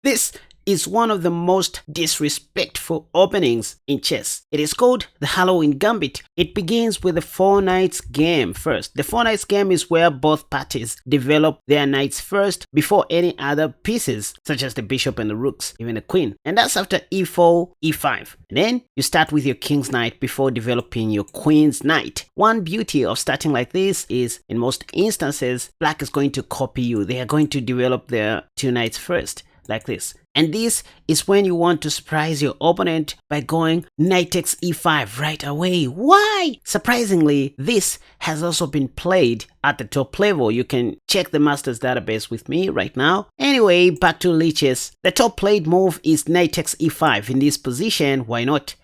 This is one of the most disrespectful openings in chess. It is called the Halloween Gambit. It begins with the 4 knights game first. The 4 knights game is where both parties develop their knights first before any other pieces, such as the bishop and the rooks, even the queen. And that's after e4, e5. And then you start with your king's knight before developing your queen's knight. One beauty of starting like this is, in most instances, black is going to copy you. They are going to develop their 2 knights first, like this. And this is when you want to surprise your opponent by going knight takes e5 right away. Why? Surprisingly, this has also been played at the top level. You can check the master's database with me right now. Anyway, back to lichess. The top played move is knight takes e5. In this position, why not?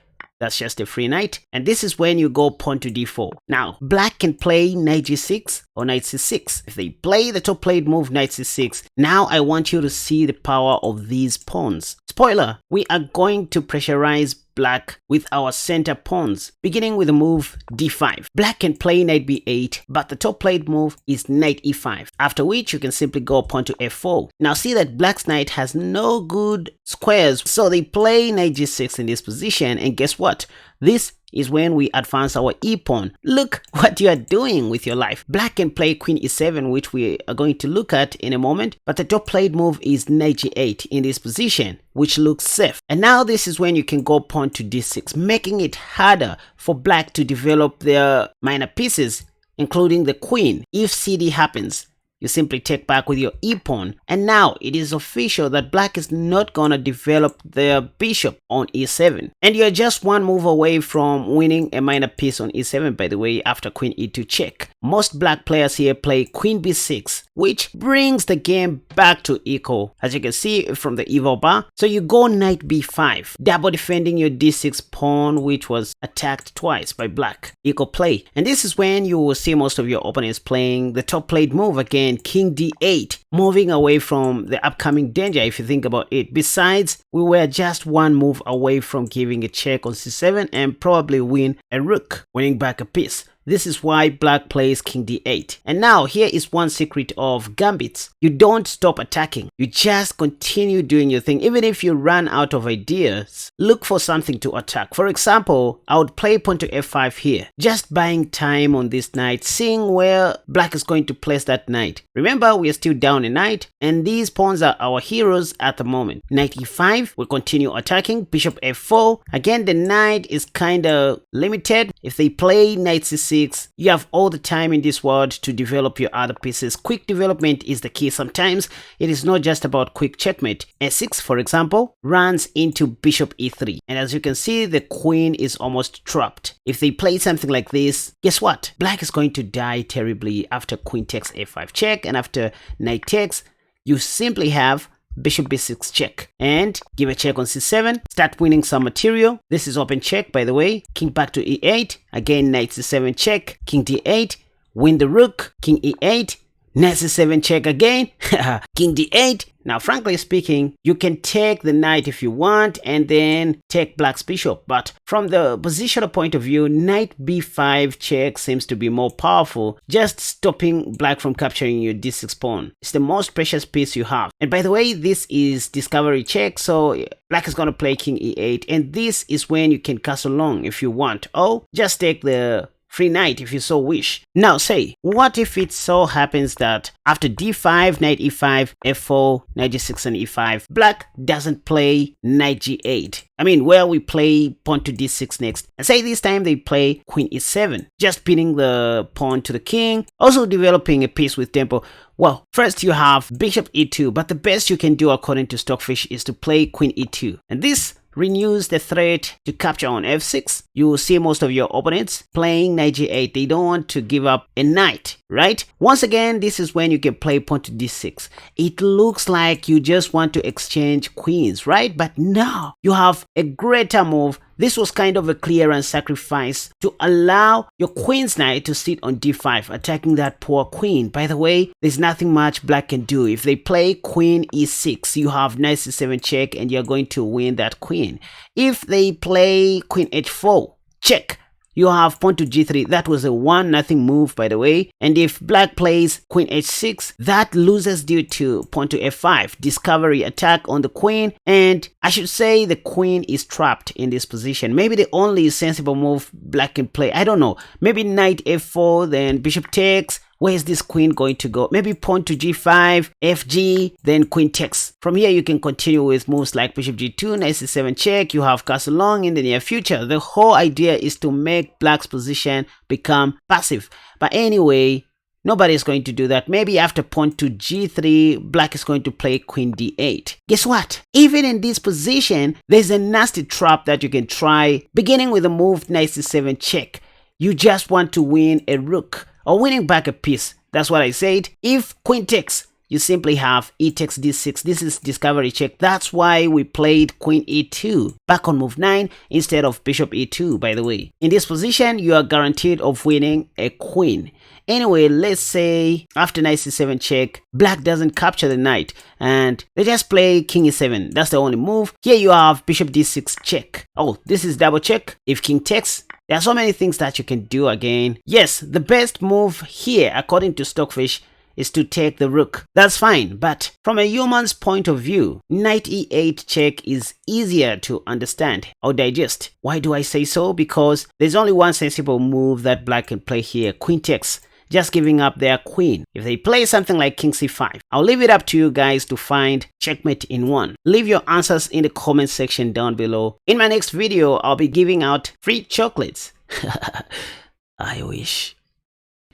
That's just a free knight. And this is when you go pawn to d4. Now, black can play knight g6 or knight c6. If they play the top played move knight c6, now I want you to see the power of these pawns. Spoiler, we are going to pressurize black with our center pawns, beginning with the move d5. Black can play knight b8, but the top played move is knight e5, after which you can simply go pawn to f4. Now see that black's knight has no good squares, so they play knight g6 in this position, and guess what? This is when we advance our e-pawn. Look what you are doing with your life. Black can play queen e7, which we are going to look at in a moment, but the top played move is knight g8 in this position, which looks safe. And now this is when you can go pawn to d6, making it harder for black to develop their minor pieces, including the queen. If cd happens, you simply take back with your e-pawn, and now it is official that black is not gonna develop their bishop on e7. And you're just one move away from winning a minor piece on e7, by the way, after queen e2 check. Most black players here play queen b6, which brings the game back to equal, as you can see from the eval bar. So you go knight b5, double defending your d6 pawn, which was attacked twice by black. Equal play. And this is when you will see most of your opponents playing the top played move again, king d8, moving away from the upcoming danger if you think about it. Besides, we were just one move away from giving a check on c7 and probably win a rook, winning back a piece. This is why black plays king d8. And now here is one secret of gambits. You don't stop attacking. You just continue doing your thing. Even if you run out of ideas, look for something to attack. For example, I would play pawn to f5 here, just buying time on this knight, seeing where black is going to place that knight. Remember, we are still down a knight, and these pawns are our heroes at the moment. Knight e5, we continue attacking. Bishop f4. Again, the knight is kind of limited. If they play knight c6, you have all the time in this world to develop your other pieces. Quick development is the key. Sometimes it is not just about quick checkmate. S6, for example, runs into bishop e3, and as you can see, the queen is almost trapped. If they play something like this, guess what? Black is going to die terribly after queen takes f5 check, and after knight takes, you simply have bishop b6 check, and give a check on c7, start winning some material. This is open check, by the way. King back to e8, again knight c7 check, king d8, win the rook, king e8, knight c7 check again, king d8. Now, frankly speaking, you can take the knight if you want and then take black's bishop, but from the positional point of view, knight b5 check seems to be more powerful, just stopping black from capturing your d6 pawn. It's the most precious piece you have. And by the way, this is discovery check, so black is going to play king e8, and this is when you can castle long if you want. Oh, just take the free knight if you so wish. Now say, what if it so happens that after d5, knight e5, f4, knight g6 and e5, black doesn't play knight g8? I mean, where we play pawn to d6 next. And say this time they play queen e7, just pinning the pawn to the king, also developing a piece with tempo. Well, first you have bishop e2, but the best you can do according to Stockfish is to play queen e2. And this renews the threat to capture on f6. You will see most of your opponents playing knight g8. They don't want to give up a knight, right? Once again, this is when you can play pawn to d6. It looks like you just want to exchange queens, right? But no, you have a greater move. This was kind of a clearance sacrifice to allow your queen's knight to sit on d5, attacking that poor queen. By the way, there's nothing much black can do. If they play queen e6, you have knight c7 check and you're going to win that queen. If they play queen h4 check, you have pawn to g3. That was a 1-0 move, by the way. And if black plays queen h6, that loses due to pawn to f5, discovery attack on the queen. And I should say the queen is trapped in this position. Maybe the only sensible move black can play, I don't know, maybe knight f4, then bishop takes. Where is this queen going to go? Maybe pawn to g5, fg, then queen takes. From here, you can continue with moves like bishop g2, knight c7 check. You have castle long in the near future. The whole idea is to make black's position become passive. But anyway, nobody is going to do that. Maybe after pawn to g3, black is going to play queen d8. Guess what? Even in this position, there's a nasty trap that you can try, beginning with a move knight c7 check. You just want to win a rook, or winning back a piece. That's what I said. If queen takes, you simply have e takes d6. This is discovery check. That's why we played queen e2 back on move 9 instead of bishop e2, by the way. In this position, you are guaranteed of winning a queen. Anyway, let's say after knight c7 check, black doesn't capture the knight and they just play king e7. That's the only move. Here you have bishop d6 check. Oh, this is double check. If king takes, there are so many things that you can do again. Yes, the best move here, according to Stockfish, is to take the rook. That's fine, but from a human's point of view, knight e8 check is easier to understand or digest. Why do I say so? Because there's only one sensible move that black can play here, queen takes, just giving up their queen. If they play something like king c5, I'll leave it up to you guys to find checkmate in one. Leave your answers in the comment section down below. In my next video, I'll be giving out free chocolates. I wish.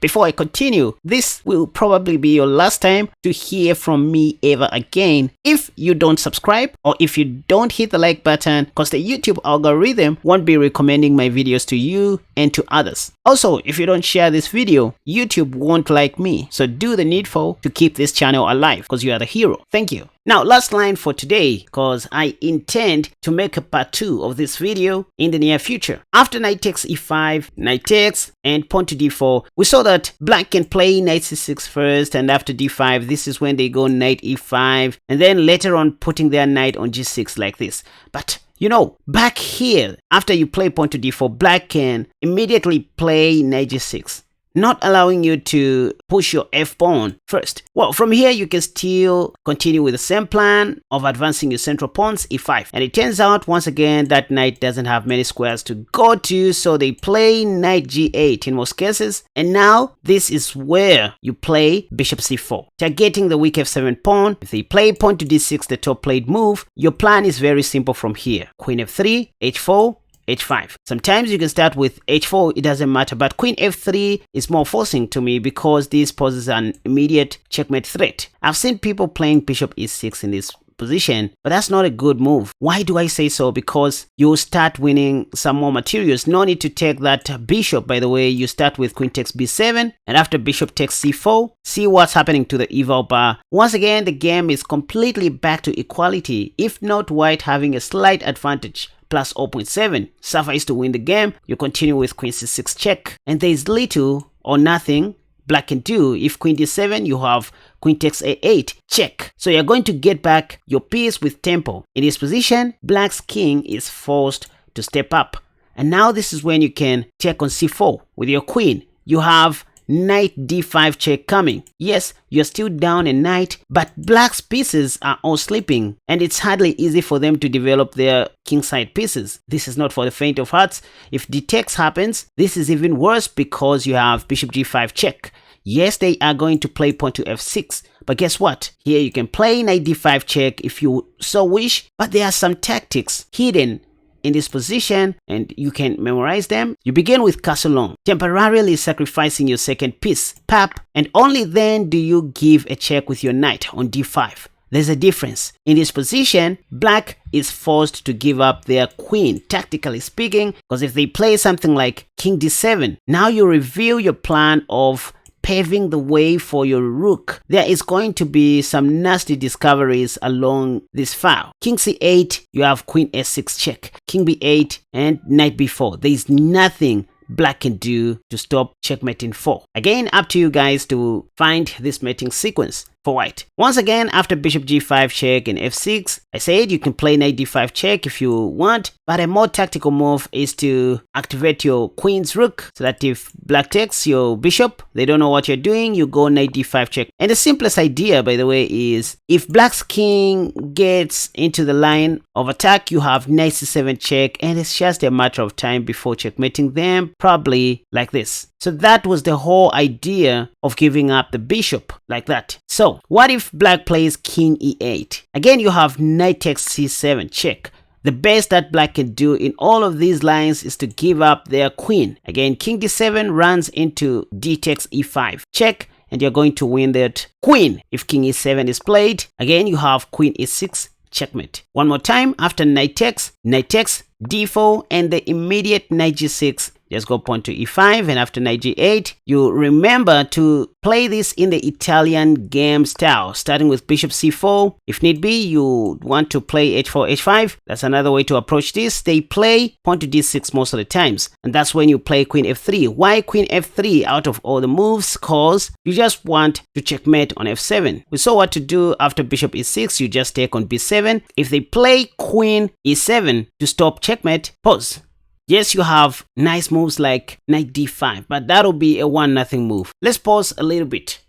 Before I continue, this will probably be your last time to hear from me ever again. If you don't subscribe or if you don't hit the like button, because the YouTube algorithm won't be recommending my videos to you and to others. Also, if you don't share this video, YouTube won't like me. So do the needful to keep this channel alive, because you are the hero. Thank you. Now, last line for today, because I intend to make a part 2 of this video in the near future. After knight takes e5, knight takes, and pawn to d4, we saw that black can play knight c6 first, and after d5, this is when they go knight e5, and then later on putting their knight on g6 like this. But you know, back here, after you play pawn to d4, black can immediately play knight g6, not allowing you to push your f-pawn first. Well, from here, you can still continue with the same plan of advancing your central pawns, e5. And it turns out, once again, that knight doesn't have many squares to go to, so they play knight g8 in most cases. And now, this is where you play bishop c4, targeting the weak f7 pawn. If they play pawn to d6, the top played move, your plan is very simple from here. Queen f3, h4, h5. Sometimes you can start with h4, it doesn't matter, but queen f3 is more forcing to me because this poses an immediate checkmate threat. I've seen people playing bishop e6 in this position, but that's not a good move. Why do I say so? Because you start winning some more materials. No need to take that bishop, by the way. You start with queen takes b7, and after bishop takes c4, see what's happening to the eval bar. Once again, the game is completely back to equality, if not white having a slight advantage. Plus 0.7 suffice to win the game. You continue with queen c6 check, and there is little or nothing black can do. If queen d7, you have queen takes a8 check. So you're going to get back your piece with tempo. In this position, black's king is forced to step up, and now this is when you can check on c4 with your queen. You have knight d5 check coming. Yes, you're still down a knight, but black's pieces are all sleeping, and it's hardly easy for them to develop their kingside pieces. This is not for the faint of hearts. If d takes happens, this is even worse because you have bishop g5 check. Yes, they are going to play pawn to f6, but guess what? Here you can play knight d5 check if you so wish, but there are some tactics hidden in this position and you can memorize them. You begin with castle long, temporarily sacrificing your second piece, pap, and only then do you give a check with your knight on d5. There's a difference. In this position, black is forced to give up their queen, tactically speaking, because if they play something like king d7, now you reveal your plan of paving the way for your rook. There is going to be some nasty discoveries along this file. King c8, you have queen s6 check, king b8, and knight b4. There is nothing black can do to stop checkmating 4. Again, up to you guys to find this mating sequence. for white. Once again, after bishop g5 check and f6, I said you can play knight d5 check if you want, but a more tactical move is to activate your queen's rook so that if black takes your bishop, they don't know what you're doing, you go knight d5 check. And the simplest idea, by the way, is if black's king gets into the line of attack, you have knight c7 check, and it's just a matter of time before checkmating them, probably like this. So that was the whole idea of giving up the bishop like that. So what if black plays king e8? Again, you have knight takes c7 check. The best that black can do in all of these lines is to give up their queen. Again, king d7 runs into d takes e5 check, and you're going to win that queen. If king e7 is played, again you have queen e6 checkmate. One more time, after knight takes d4, and the immediate knight g6, just go pawn to e5, and after knight g8, you remember to play this in the Italian game style, starting with bishop c4. If need be, you want to play h4, h5. That's another way to approach this. They play pawn to d6 most of the times, and that's when you play queen f3. Why queen f3 out of all the moves? Cause you just want to checkmate on f7. We saw what to do after bishop e6. You just take on b7. If they play queen e7 to stop checkmate, pause. Yes, you have nice moves like knight d5, but that'll be a 1-0 move. Let's pause a little bit.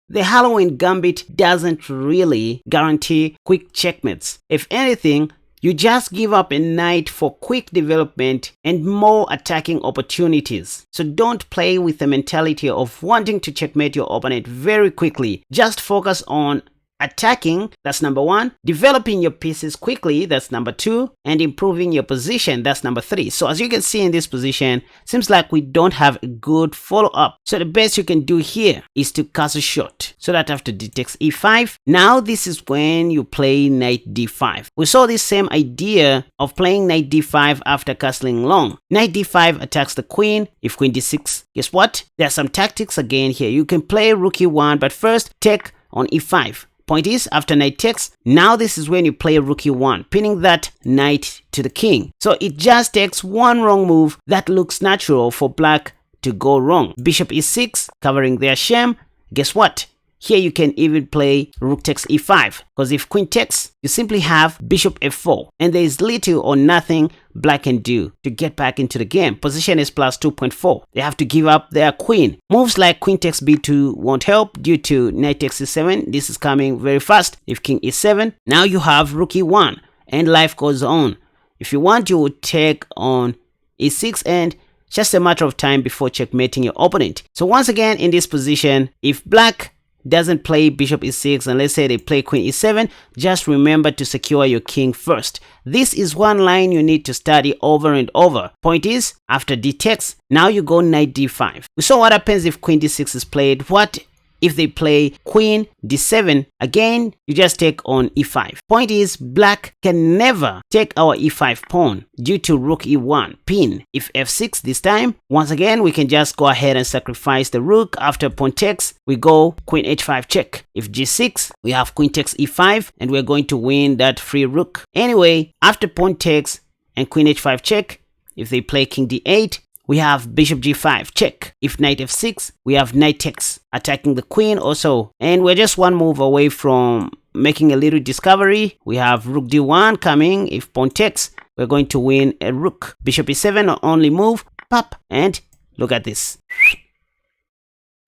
The Halloween Gambit doesn't really guarantee quick checkmates. If anything, you just give up a knight for quick development and more attacking opportunities. So don't play with the mentality of wanting to checkmate your opponent very quickly. Just focus on attacking, that's number 1, developing your pieces quickly, that's number 2, and improving your position, that's number 3. So as you can see in this position, seems like we don't have a good follow-up. So the best you can do here is to castle short, so that after d takes e5, now this is when you play knight d5. We saw this same idea of playing knight d5 after castling long. Knight d5 attacks the queen. If queen d6, guess what? There are some tactics again here. You can play rook e1, but first take on e5. Point is, after knight takes, now this is when you play rook e1, pinning that knight to the king. So it just takes one wrong move that looks natural for black to go wrong. Bishop e6, covering their shame. Guess what? Here you can even play rook takes e5, because if queen takes, you simply have bishop f4, and there is little or nothing black can do to get back into the game. Position is plus 2.4. They have to give up their queen. Moves like queen takes b2 won't help due to knight takes e7. This is coming very fast. If king e7, now you have rook e1, and life goes on. If you want, you would take on e6, and just a matter of time before checkmating your opponent. So once again, in this position, if black doesn't play bishop e6 and let's say they play queen e7, just remember to secure your king first. This is one line you need to study over and over. Point is, after d takes, now you go knight d5. We saw what happens if queen d6 is played. What if they play queen d7? Again, you just take on e5. Point is, black can never take our e5 pawn due to rook e1 pin. If f6 this time, once again we can just go ahead and sacrifice the rook. After pawn takes, we go queen h5 check. If g6, we have queen takes e5, and we're going to win that free rook. Anyway, after pawn takes and queen h5 check, if they play king d8, we have bishop g5 check. If knight f6, we have knight takes, attacking the queen also. And we're just one move away from making a little discovery. We have rook d1 coming. If pawn takes, we're going to win a rook. Bishop e7, only move, pop, and look at this.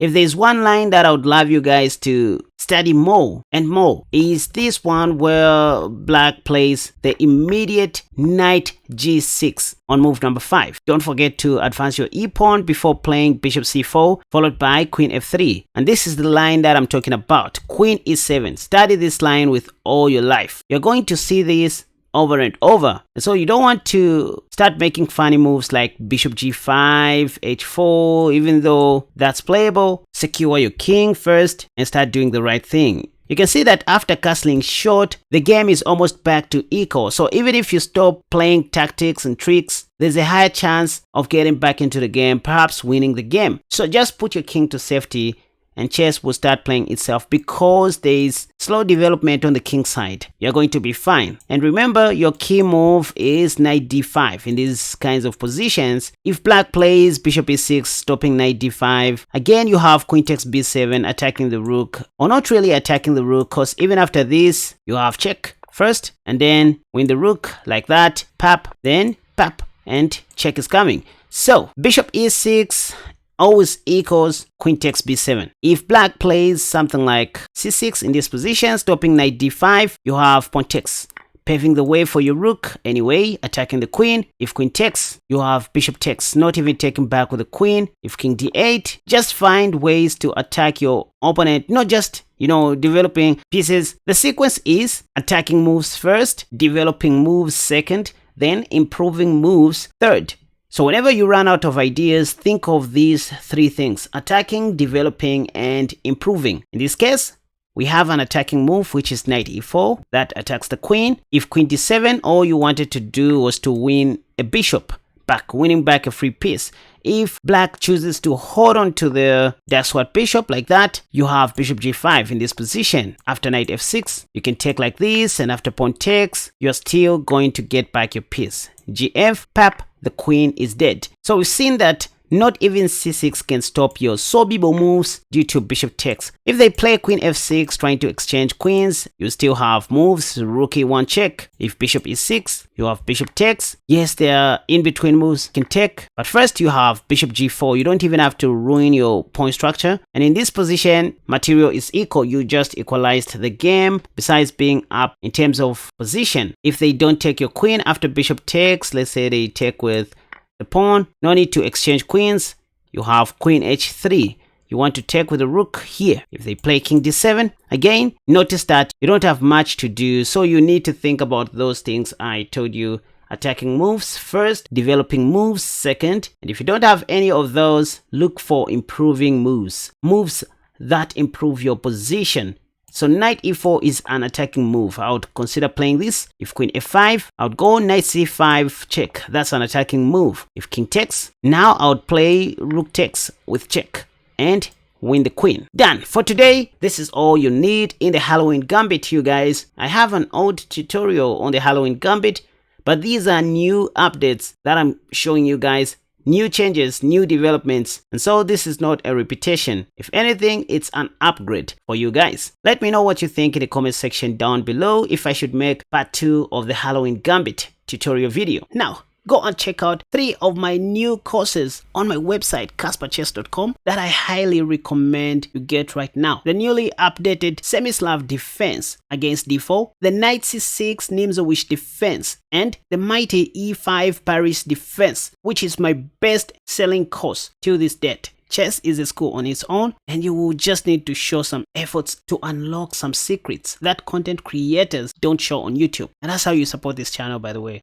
If there's one line that I would love you guys to study more and more, is this one where black plays the immediate knight g6 on move number 5. Don't forget to advance your e-pawn before playing bishop c4, followed by queen f3. And this is the line that I'm talking about, queen e7. Study this line with all your life. You're going to see this over and over. And so you don't want to start making funny moves like bishop g5, h4, even though that's playable. Secure your king first and start doing the right thing. You can see that after castling short, the game is almost back to equal. So even if you stop playing tactics and tricks, there's a higher chance of getting back into the game, perhaps winning the game. So just put your king to safety and chess will start playing itself because there is slow development on the king side. You're going to be fine. And remember, your key move is knight d5 in these kinds of positions. If black plays bishop e6 stopping knight d5, again you have queen takes b7 attacking the rook, or not really attacking the rook, because even after this you have check first and then win the rook like that, pap, then pap, and check is coming. So bishop e6 always equals queen takes b7. If black plays something like c6 in this position stopping knight d5, you have pawn takes, paving the way for your rook anyway, attacking the queen. If queen takes, you have bishop takes, not even taking back with the queen. If king d8, just find ways to attack your opponent, not just developing pieces. The sequence is attacking moves first, developing moves second, then improving moves third. So whenever you run out of ideas, think of these three things: attacking, developing, and improving. In this case, we have an attacking move, which is knight e4, that attacks the queen. If queen d7, all you wanted to do was to win a bishop back, winning back a free piece. If black chooses to hold on to the dark bishop like that, you have bishop g5 in this position. After knight f6, you can take like this, and after pawn takes, you're still going to get back your piece. gf, pap, the queen is dead. So we've seen that not even c6 can stop your Sobibo moves due to bishop takes. If they play queen f6 trying to exchange queens, you still have moves, rook e1 check. If bishop e6, you have bishop takes. Yes, there are in-between moves you can take, but first you have bishop g4. You don't even have to ruin your pawn structure. And in this position, material is equal. You just equalized the game besides being up in terms of position. If they don't take your queen after bishop takes, let's say they take with the pawn, no need to exchange queens. You have queen h3. You want to take with the rook here. If they play king d7, again, notice that you don't have much to do, so you need to think about those things I told you. Attacking moves first, developing moves second, and if you don't have any of those, look for improving moves. Moves that improve your position. So knight e4 is an attacking move. I would consider playing this. If queen f5, I would go knight c5 check. That's an attacking move. If king takes, now I would play rook takes with check and win the queen. Done. For today, this is all you need in the Halloween Gambit, you guys. I have an old tutorial on the Halloween Gambit, but these are new updates that I'm showing you guys. New changes, new developments, and so this is not a repetition. If anything, it's an upgrade for you guys. Let me know what you think in the comment section down below if I should make part 2 of the Halloween Gambit tutorial video. Now, go and check out 3 of my new courses on my website KaspaChess.com that I highly recommend you get right now. The newly updated Semi-Slav defense against d4, the knight c6 Nimzowitsch defense, and the mighty e5 Paris defense, which is my best selling course to this date. Chess is a school on its own, and you will just need to show some efforts to unlock some secrets that content creators don't show on YouTube. And that's how you support this channel, by the way.